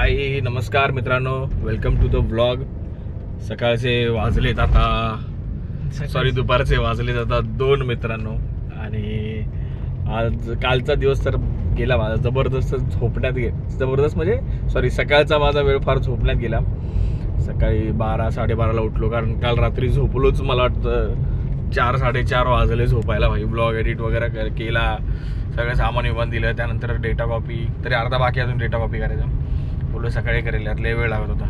हाय नमस्कार मित्रांनो, welcome to the vlog. सकाळचे वाजलेत आता दुपारचे वाजलेत आता 2 मित्रांनो. आणि आज कालचा दिवस तर गेला माझा जबरदस्त सकाळचा माझा वेळ फार झोपण्यात गेला. सकाळी 12-12:30ला उठलो, कारण काल रात्री झोपलोच. मला वाटतं 4-4:30 वाजले झोपायला. भाई ब्लॉग एडिट वगैरे केला, सगळं सामान विमान दिलं, त्यानंतर डेटा कॉपी तरी अर्धा बाकी, अजून डेटा कॉपी करायचं. बोललो सकाळी करेल यार, लय वेळ लागत होता.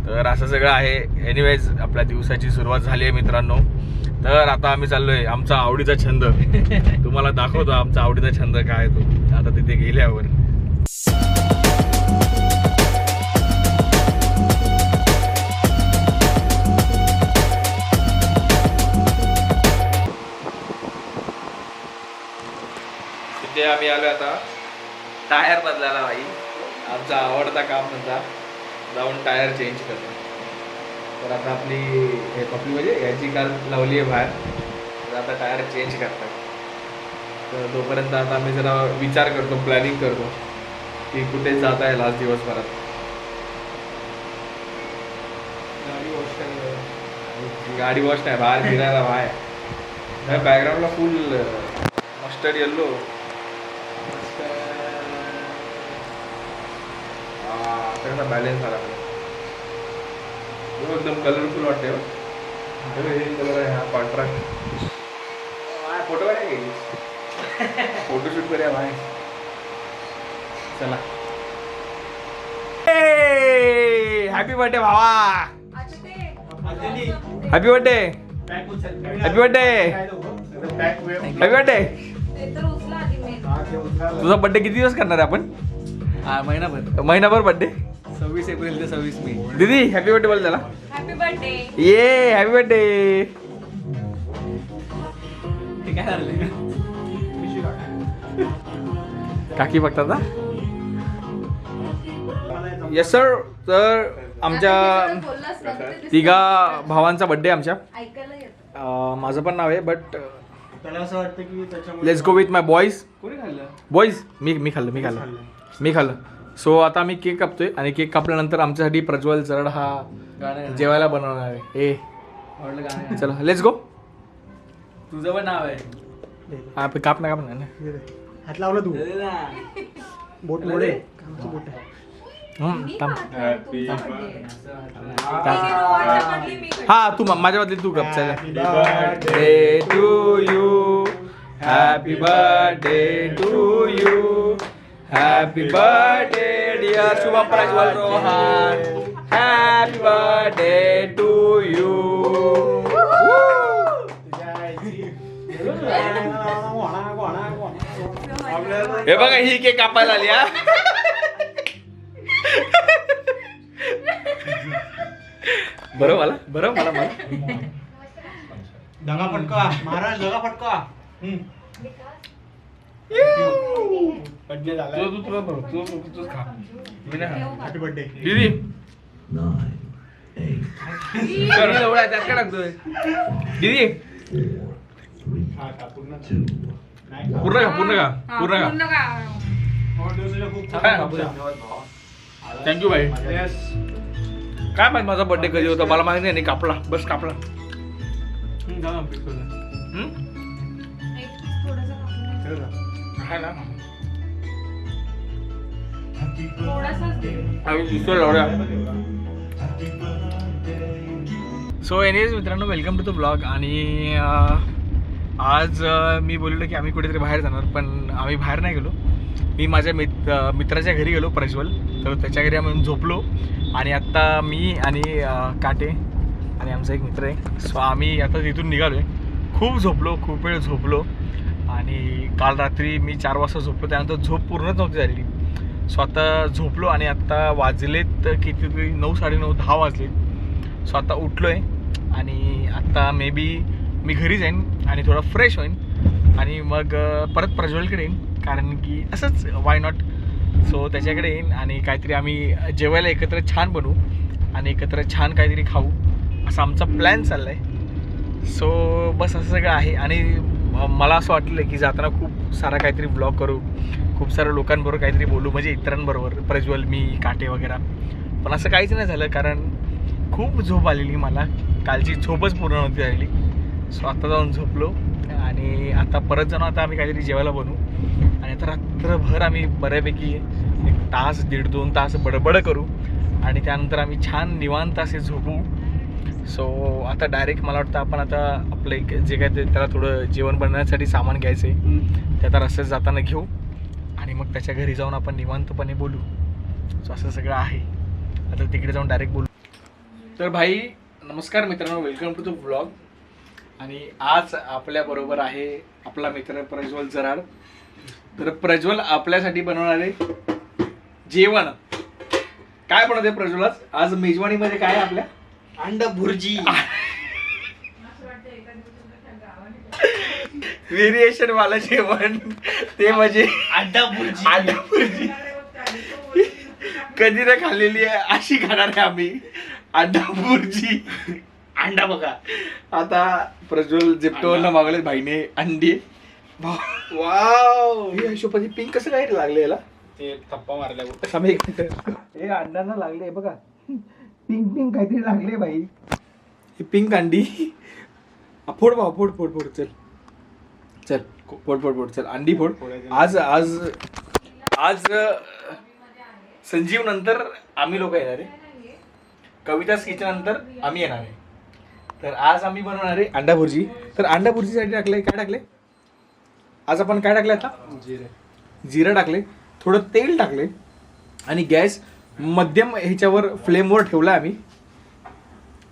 तर असं सगळं आहे. एनिवेज आपल्या दिवसाची सुरुवात झाली आहे मित्रांनो. तर आता आम्ही चाललोय आमचा आवडीचा छंद तुम्हाला दाखवतो. आमचा आवडीचा छंद काय तो आता तिथे गेल्यावर. तिथे आम्ही आलो आता टायर बदलायला. भाई आमचा आवडता काम म्हणजे जाऊन टायर चेंज करणं. तर आता आपली म्हणजे याची कार लावली आहे बाहेर, तर आता टायर चेंज करतात. तर तोपर्यंत आता आम्ही जरा विचार करतो, प्लॅनिंग करतो की कुठे जाता येईल आज दिवसभरात. गाडी वॉश नाही, बाहेर फिरायला बाहेर. बॅकग्राऊंडला फुल मस्टर्ड येल्लो. बॅलेन्स आला एकदम कलरफुल वाटते. हे कलर आहे हा, कॉन्ट्रास्ट. फोटो काढायला गेली, फोटोशूट करूया भाई. चला. हॅपी बर्थडे भावा, happy birthday, happy birthday, happy birthday. तुझा बर्थडे किती दिवस करणार आहे आपण? महिनाभर बर्थडे. 26 एप्रिल ते 26 मे. दीदी हॅपी बर्थडे बोल त्याला. Happy birthday. ये हॅपी बर्थडे. ते काय झालं? काकी बघतात ना. Yes sir. तर आमच्या तिघा भावांचा बर्थडे आमच्या. माझं पण नाव आहे, बट त्याला असं वाटतं की let's go with my boys. कोणी खाल्लं? बॉईज मी खाल्लं. सो आता आम्ही केक कापतोय, आणि केक कापल्यानंतर आमच्यासाठी प्रज्वल चरड हा गाणं जेवायला बनवणार आहे. आवडलं गाणं. चला लेट्स गो. तुझं पण नाव आहे. काप ना हात लावला तू. बोट मोडे. हा तू माझ्या बदली तू कप. चला. Birthday to you, happy birthday to you, happy birthday dear Shubham Prajwal Rohan, happy birthday to you. हे बघा ही केक कापायला आली. हा बरं मला दगा फटका महाराज, दगा फटका. हॅपी बर्थडे दीदी. त्यात काय टाकतोय दीदी पूर्ण का. थँक्यू भाई. काय माहित माझा बर्थडे कधी होता, मला माहिती नाही. कापला बस कापला. सो एनिवेज मित्रांनो, वेलकम टू द ब्लॉग. आणि आज मी बोललो की आम्ही कुठेतरी बाहेर जाणार, पण आम्ही बाहेर नाही गेलो. मी माझ्या मित्राच्या घरी गेलो, प्रज्वल. तर त्याच्या घरी आम्ही झोपलो. आणि आत्ता मी आणि काटे आणि आमचा एक मित्र आहे. सो आम्ही आता तिथून निघालो आहे. खूप वेळ झोपलो. आणि काल रात्री मी 4 वाजता झोपलो, त्यानंतर झोप पूर्णच नव्हती झालेली. सो आता झोपलो, आणि आत्ता वाजलेत किती, 9, 9:30, 10 वाजलेत. सो आता उठलो आहे, आणि आत्ता मे बी मी घरी जाईन आणि थोडं फ्रेश होईन, आणि मग परत प्रज्वलकडे येईन, कारण की असंच वाय नॉट. सो त्याच्याकडे येईन, आणि काहीतरी आम्ही जेवायला एकत्र छान बनवू, आणि एकत्र छान काहीतरी खाऊ, असा आमचा प्लॅन चालला आहे. सो बस असं सगळं आहे. आणि मला असं वाटलं की जाताना खूप सारा काहीतरी ब्लॉग करू, खूप साऱ्या लोकांबरोबर काहीतरी बोलू, म्हणजे इतरांबरोबर, प्रज्वल, मी, काटे वगैरे. पण असं काहीच नाही झालं, कारण खूप झोप आलेली मला. कालची झोपच पूर्ण नव्हती राहिली. सो आता जाऊन झोपलो आणि आता परत जाऊन आता आम्ही काहीतरी जेवायला बनवू आणि आता रात्रभर आम्ही बऱ्यापैकी 1 तास 1.5-2 तास बडबड करू आणि त्यानंतर आम्ही छान निवांत असे झोपू. सो आता डायरेक्ट मला वाटतं आपण आता आपलं एक जे काय ते त्याला थोडं जेवण बनवण्यासाठी सामान घ्यायचं आहे, ते आता रस्त्यात जाताना घेऊ आणि मग त्याच्या घरी जाऊन आपण निवांतपणे बोलू. सो असं सगळं आहे. आता तिकडे जाऊन डायरेक्ट बोलू. तर भाई नमस्कार मित्रांनो, वेलकम टू द व्लॉग. आणि आज आपल्याबरोबर आहे आपला मित्र प्रज्वल जराड. तर प्रज्वल आपल्यासाठी बनवणार आहे जेवण. काय बनवते प्रज्वल आज मेजवानीमध्ये? काय आहे आपल्या? अंडा भुर्जी. व्हेरिएशन वाला जेवण, ते म्हणजे अंडा भुर्जी. अंडा भुर्जी कधी ना खाल्लेली आहे, अशी खाणार आहे आम्ही. अंडा भुर्जी. अंडा बघा. आता प्रज्वल झेप्टोवरनं मागवले भाईने अंडी. वाव. हे हिशोबाने पिंक कसं काय लागले याला? ते थप्पा मारल्या. एक मिनिट. हे अंड्यांना लागले बघा, पिंक पिंक काहीतरी लागले भाई. ही पिंक अंडी. फोड भाऊ, फोड फोड फोड. चल चल, फोड फोड फोड. चल अंडी फोड. आज आज आज संजीव नंतर आम्ही लोक येणार आहे. कविताच किचन नंतर आम्ही येणार आहे. तर आज आम्ही बनवणार आहे अंडा भुर्जी. तर अंडा भुर्जीसाठी टाकले, काय टाकले आज आपण? काय टाकले आता? जिरं टाकले, थोडं तेल टाकले आणि गॅस मध्यम ह्याच्यावर फ्लेमवर ठेवला आम्ही.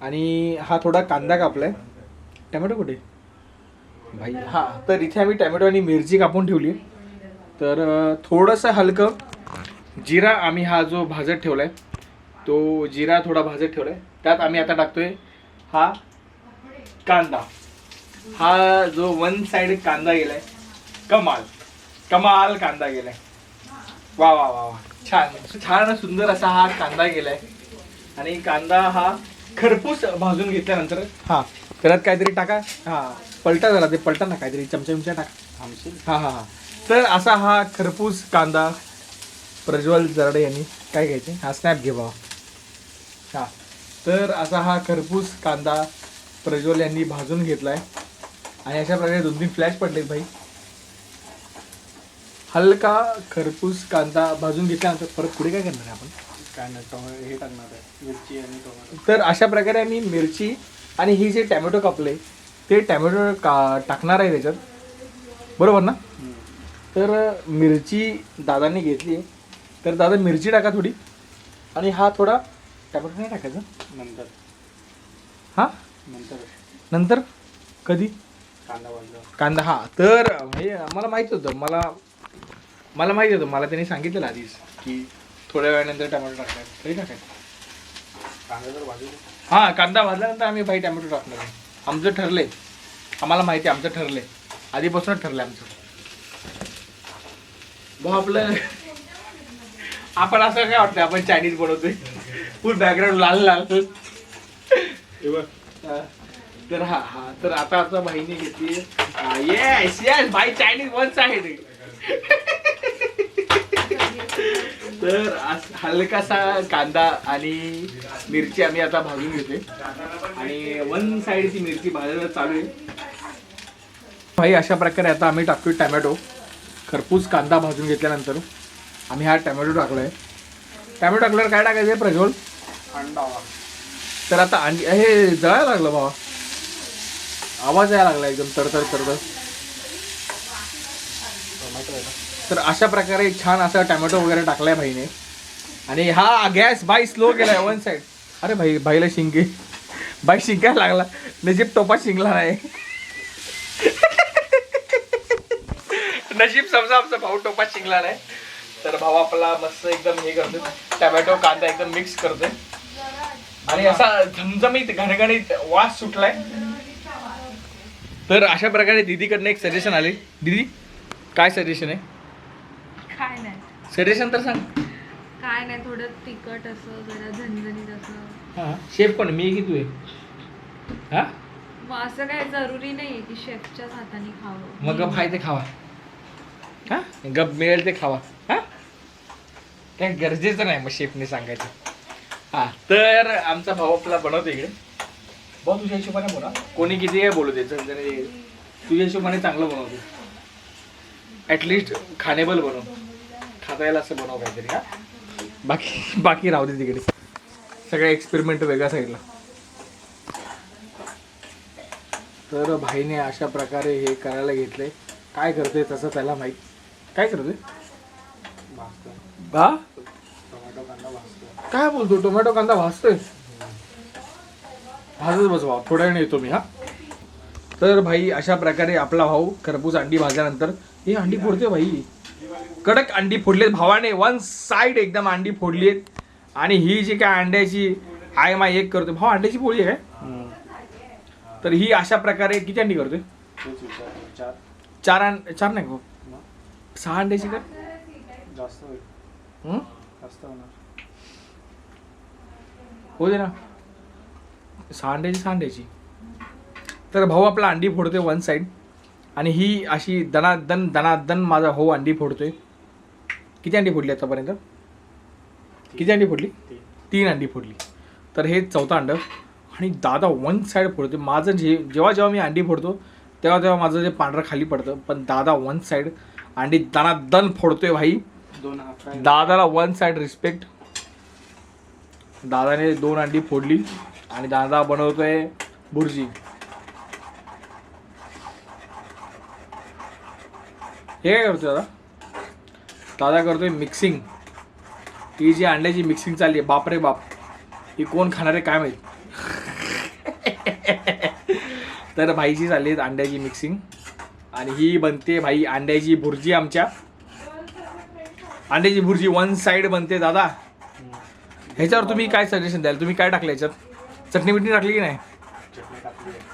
आणि हा थोडा कांदा कापलाय. टॅमॅटो कुठे भाई? हां, तर इथे आम्ही टॅमॅटो आणि मिरची कापून ठेवली. तर थोडंसं हलकं जिरा आम्ही हा जो भाजत ठेवलाय, तो जिरा थोडा भाजत ठेवलाय. त्यात आम्ही आता टाकतोय हा कांदा. हा जो 1 साइड कांदा गेलाय, कमाल कमाल कांदा गेलाय. वा वा वा वा, छान छान सुंदर असा हा कांदा गेलाय. आणि कांदा हा खरपूस भाजून घेतल्यानंतर हा त्यात काहीतरी टाका. हा पलटा जरा, ते पलटा ना काहीतरी चमचा टाका. हा हा हा. तर असा हा खरपूस कांदा प्रज्वल जराडे यांनी काय घ्यायचे, हा स्नॅप घे बाबा. हा, तर असा हा खरपूस कांदा प्रज्वल यांनी भाजून घेतलाय. आणि अशा प्रकारे 2-3 फ्लॅश पडलेत भाई. हलका खरपूस कांदा भाजून घेतल्यानंतर परत पुढे काय करणार आहे आपण? काय नाही, टोमॅटो हे टाकणार आहे, मिरची आणि टोमॅटो. तर अशा प्रकारे आम्ही मिरची आणि ही जे टॅमॅटो कापले ते टॅमॅटो टाकणार आहे त्याच्यात, बरोबर ना? तर मिरची दादांनी घेतली आहे. तर दादा मिरची टाका थोडी. आणि हा थोडा टॅमॅटो नाही टाकायचा नंतर. हां नंतर कधी? कांदा भाजला. कांदा. हा, तर म्हणजे मला माहित होतं, मला माहिती होतं, मला त्यांनी सांगितलेलं आधीच की थोड्या वेळानंतर टॅमॅटो टाकणार. तरी टाकायचं कांदा जर भाजू. हां, कांदा भाजल्यानंतर आम्ही भाई टॅमॅटो टाकणार आहे. आमचं ठरलंय, आम्हाला माहिती आहे, आमचं ठरलंय, आधीपासूनच ठरलंय आमचं. भाऊ आपलं आपण असं काय वाटतं आपण चायनीज बनवतोय, फुल बॅकग्राऊंड लाल लाल. तर हा हा, तर आता आता भाईने घेतली. येस येस भाई, चायनीज 1 साइड. तर हलकासा कांदा आणि मिरची आम्ही आता भाजून घेतोय. आणि 1 साइडची मिरची भाजायला चालू आहे भाई. अशा प्रकारे आता आम्ही टाकतोय टॅमॅटो. खरपूस कांदा भाजून घेतल्यानंतर आम्ही हा टॅमॅटो टाकलाय. टॅमॅटो टाकल्यावर काय टाकायचं आहे प्रज्वल? अंडा. तर आता अंडी हे जळायला लागलं बाबा, आवाज यायला लागला एकदम तडतड तडतड. तर अशा प्रकारे छान असा टॅमॅटो वगैरे टाकलाय भाईने. आणि हा गॅस बाई स्लो केलाय 1 साइड. अरे भाई, भाईला शिंके, बाई शिंकायला लागला. नजीब टोपा शिंकला नाही. नशीब समजा आमचा भाऊ टोपा शिंकला नाही. तर भाऊ आपला मस्त एकदम हे करतोय, टॅमॅटो कांदा एकदम मिक्स करतोय. आणि असा झमझमीत घणघणीत वास सुटलाय. तर अशा प्रकारे दीदीकडनं एक सजेशन आले. दीदी काय सजेशन आहे? काय नाही, सजेशन तर सांग. काय नाही, थोडं तिखट असं, जरा झणझणीत असं. हां, शेफ कोण, मी की तू आहे? हां, मग असं काही जरुरी नाहीये की शेफच्याच हाताने खावं. मग गप आहे ते खावा. हा गप मिळेल ते खावा. हा काय गरजेचं नाही मग शेफने सांगायचं. हा तर आमचा भाऊ आपला बनवतो इकडे. भाऊ तुझ्या हिशोबाने बोला. कोणी किती काय बोलू द्यायचं तुझ्या हिशोबाने चांगलं बनवतो. ॲटलिस्ट खानेबल बनव. खाता येईल असं बनव काहीतरी. हा बाकी राहू दे तिकडे. सगळ्या एक्सपेरिमेंट वेगळ्या साईडला. तर भाईने अशा प्रकारे हे करायला घेतलंय. काय करतोय तसं त्याला माहीत. काय करतोय भाजतो. हा टोमॅटो कांदा भाजतो. काय बोलतो टोमॅटो कांदा भाजतोय. भाजत बस भाऊ थोड्या वेळ येतो मी. हा तर भाई अशा प्रकारे आपला भाऊ खरपूस अंडी भाजल्यानंतर ही अंडी फोडते भाई. कडक अंडी फोडलेत भावाने. वन साईड एकदम अंडी फोडलीत. आणि ही जी काय अंड्याची आय माय एक करतोय भाऊ. अंड्याची पोळी आहे काय. तर ही अशा प्रकारे किती अंडी करतोय. तेच विचार. चार नाही भाऊ 6 अंड्याची कर. जास्त होईल. हं? जास्त होणार. हो दे ना 6 अंड्याची. तर भाऊ आपला अंडी फोडतोय वन साईड. आणि ही अशी दनादन माझा भाऊ अंडी फोडतोय. किती अंडी फोडली आतापर्यंत. किती अंडी फोडली. 3 अंडी फोडली. तर हे 4थं अंड. आणि दादा वन साईड फोडतोय. माझं जेव्हा मी अंडी फोडतो तेव्हा माझं जे पांढरं खाली पडतं. पण दादा वन साईड अंडी दनादन फोडतोय भाई. 2 हाफ. दादाला वन साईड रिस्पेक्ट. दादाने 2 अंडी फोडली. आणि दादा बनवतोय भुर्जी. हे काय करतोय दादा करतोय मिक्सिंग. ही जी अंड्याची मिक्सिंग चालली आहे बापरे बाप. ही कोण खाणार आहे काय माहित. तर भाईची चालली आहे अंड्याची मिक्सिंग. आणि ही बनते भाई अंड्याची भुर्जी. आमच्या अंड्याची भुर्जी वन साईड बनते दादा. ह्याच्यावर तुम्ही काय सजेशन द्याल. तुम्ही काय टाकलं याच्यात. चटणी बिटणी टाकली की नाही.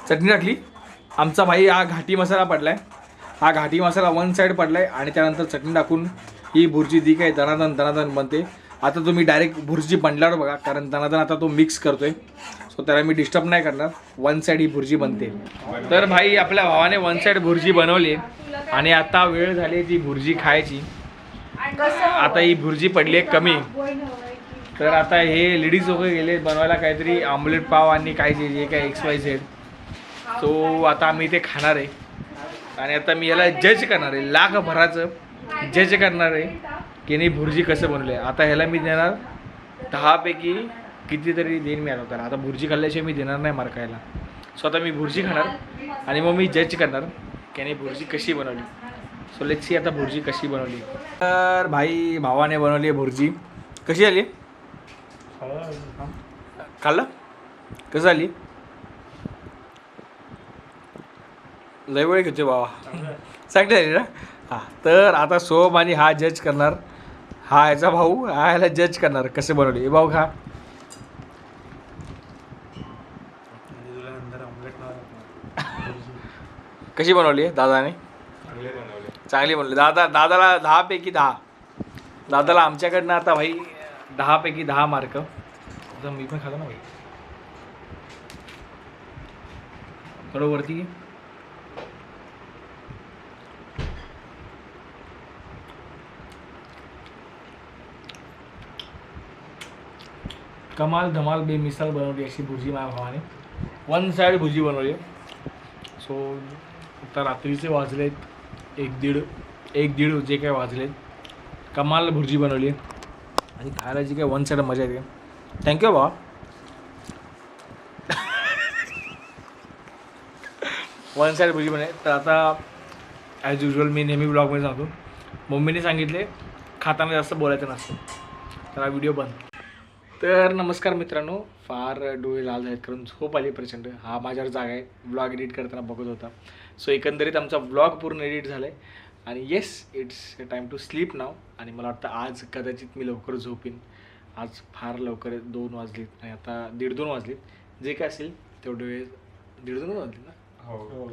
चटणी टाकली. आमचा भाई हा घाटी मसाला पडलाय. हा घाटी मसाला वन साईड पडलाय. आणि त्यानंतर चटणी टाकून ही भुर्जी जी काय दनादन बनते. आता तुम्ही डायरेक्ट भुर्जी बनल्यावर बघा. कारण दनादन आता तो मिक्स करतोय. सो त्याला मी डिस्टर्ब नाही करणार. वन साईड ही भुर्जी बनते. तर भाई आपल्या भावाने वन साईड भुर्जी बनवली. आणि आता वेळ झाली ती भुर्जी खायची. आता ही भुर्जी पडली आहे कमी. तर आता हे लेडीज लोक गेले बनवायला काहीतरी आमलेट पाव आणि काय जे काय XYZ. सो आता आम्ही ते खाणार आहे. आणि आता मी याला जज करणार आहे. लाख भराचं जज करणार आहे की नाही भुर्जी कसं बनवलं आहे. आता ह्याला मी देणार 10 पैकी कितीतरी देईन मी आता. आता भुर्जी खाल्ल्याशिवाय मी देणार नाही मार्कायला. सो आता मी भुर्जी खाणार. आणि मग मी जज करणार की नाही भुर्जी कशी बनवली. सो लेट्स सी आता भुर्जी कशी बनवली. तर भाई भावाने बनवली आहे भुर्जी. कशी आली. खाल्लं कसं झाली. लय वेळ घेतो बाबा. चांगली झाली ना. हां तर आता सोम आणि हा जज करणार. हा ह्याचा भाऊ हा ह्याला जज करणार कसे बनवले. भाऊ खा. कशी बनवली आहे दादाने. चांगली बनवली. दादाला 10 पैकी 10. दादाला आमच्याकडनं आता भाई 10 पैकी 10 मार्क. आता मी पण खातो ना भाई. थोडं वरती घे. कमाल धमाल बेमिसाल बनवली अशी भुर्जी माझ्या भावाने. वन साईड भुर्जी बनवली. सो आता रात्रीचे वाजलेत 1-1:30 जे काय वाजलेत. कमाल भुर्जी बनवली. आणि खायला जी काय वन साईड मजा येते. थँक्यू भावा. वन साईड भुर्जी बनवली. तर आता ॲज युजल मी नेहमी ब्लॉगमध्ये सांगतो मम्मीने सांगितले खाताना जास्त बोलायचं नसतं. तर हा व्हिडिओ बंद. तर नमस्कार मित्रांनो. फार डोळे लाल आहेत कारण झोप आली प्रचंड. हा माझ्यावर जागा आहे. ब्लॉग एडिट करताना बघत होता. सो एकंदरीत आमचा ब्लॉग पूर्ण एडिट झाला आहे. आणि yes it's time to sleep now. आणि मला वाटतं आज कदाचित मी लवकर झोपीन. आज फार लवकर 2 वाजलेत आणि आता 1:30-2 वाजलेत. जे काय असेल तेवढे वेळ 1:30-2 वाजले ना.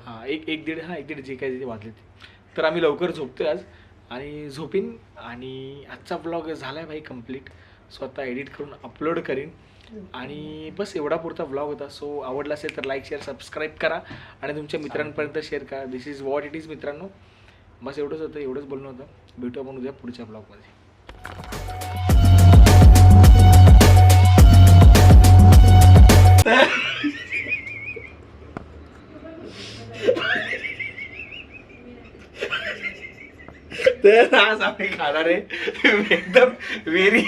हां 1-1:30 हां 1:30 जे काय ते वाजलेत. तर आम्ही लवकर झोपतो आज आणि झोपीन. आणि आजचा ब्लॉग झाला आहे भाई कम्प्लीट. स्वतः एडिट करून अपलोड करीन. आणि बस एवढा पुरता व्लॉग होता. सो आवडला असेल तर लाईक शेअर सबस्क्राईब करा आणि तुमच्या मित्रांपर्यंत शेअर करा. दिस इज वॉट इट इज मित्रांनो. बस एवढंच होतं, एवढंच बोलणं होतं. भेटू आपण उद्या पुढच्या ब्लॉगमध्ये. तर आज आम्ही खाणार आहे एकदम व्हेरी